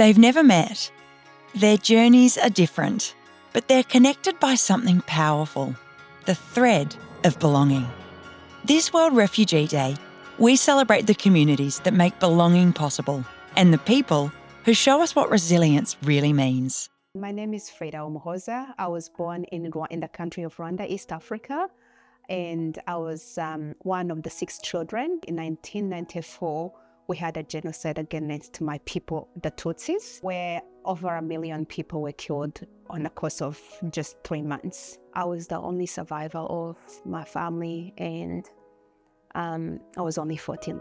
They've never met. Their journeys are different, but they're connected by something powerful, the thread of belonging. This World Refugee Day, we celebrate the communities that make belonging possible and the people who show us what resilience really means. My name is Frida Umuhoza. I was born in the country of Rwanda, East Africa, and I was one of the 6 children. In 1994, we had a genocide against my people, the Tutsis, where over 1 million people were killed on the course of just 3 months. I was the only survivor of my family, and I was only 14.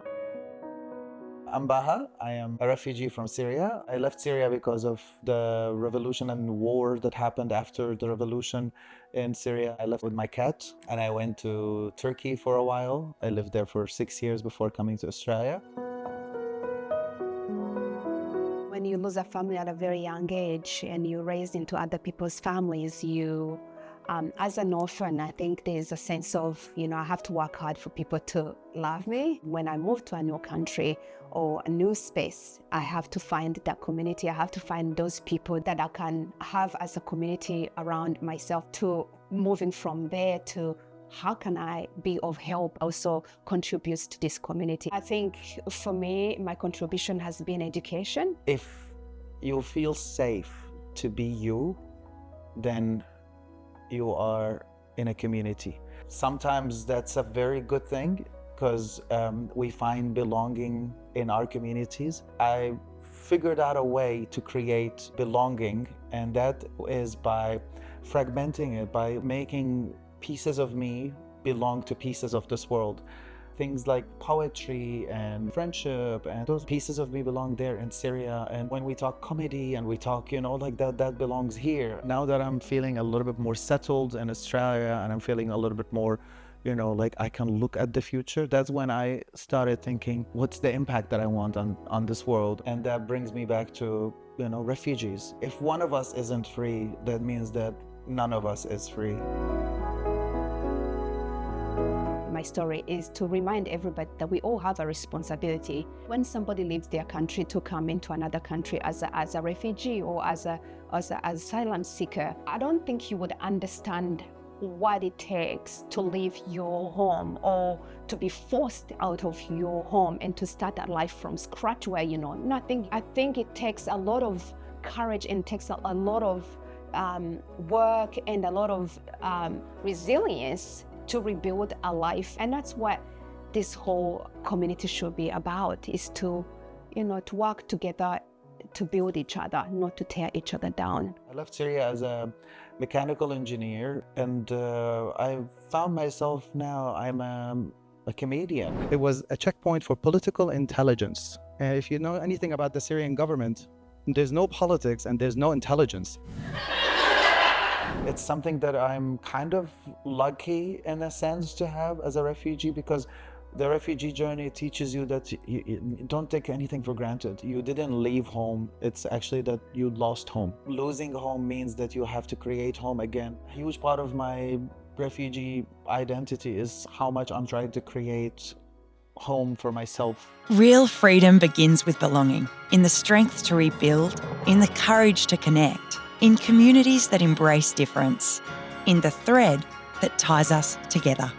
I'm Bahaa. I am a refugee from Syria. I left Syria because of the revolution and war that happened after the revolution in Syria. I left with my cat and I went to Turkey for a while. I lived there for 6 years before coming to Australia. When you lose a family at a very young age and you're raised into other people's families, as an orphan, I think there's a sense of, I have to work hard for people to love me. When I move to a new country or a new space, I have to find that community. I have to find those people that I can have as a community around myself, to moving from there to how can I be of help, also contributes to this community. I think for me, my contribution has been education. If you feel safe to be you, then you are in a community. Sometimes that's a very good thing because we find belonging in our communities. I figured out a way to create belonging, and that is by fragmenting it, by making pieces of me belong to pieces of this world. Things like poetry and friendship, and those pieces of me belong there in Syria. And when we talk comedy and we talk, like that belongs here. Now that I'm feeling a little bit more settled in Australia and I'm feeling a little bit more, like I can look at the future, that's when I started thinking, what's the impact that I want on this world? And that brings me back to, refugees. If one of us isn't free, that means that none of us is free. My story is to remind everybody that we all have a responsibility. When somebody leaves their country to come into another country as a refugee or as an asylum seeker, I don't think you would understand what it takes to leave your home or to be forced out of your home and to start a life from scratch where you know nothing. I think it takes a lot of courage and takes a lot of work and a lot of resilience to rebuild a life. And that's what this whole community should be about, is to work together to build each other, not to tear each other down. I left Syria as a mechanical engineer, and I found myself now I'm a comedian. It was a checkpoint for political intelligence. And if you know anything about the Syrian government, there's no politics and there's no intelligence. It's something that I'm kind of lucky in a sense to have as a refugee, because the refugee journey teaches you that you don't take anything for granted. You didn't leave home. It's actually that you lost home. Losing home means that you have to create home again. A huge part of my refugee identity is how much I'm trying to create home for myself. Real freedom begins with belonging, in the strength to rebuild, in the courage to connect, in communities that embrace difference, in the thread that ties us together.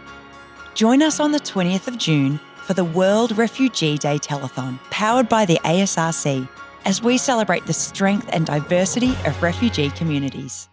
Join us on the 20th of June for the World Refugee Day Telethon, powered by the ASRC, as we celebrate the strength and diversity of refugee communities.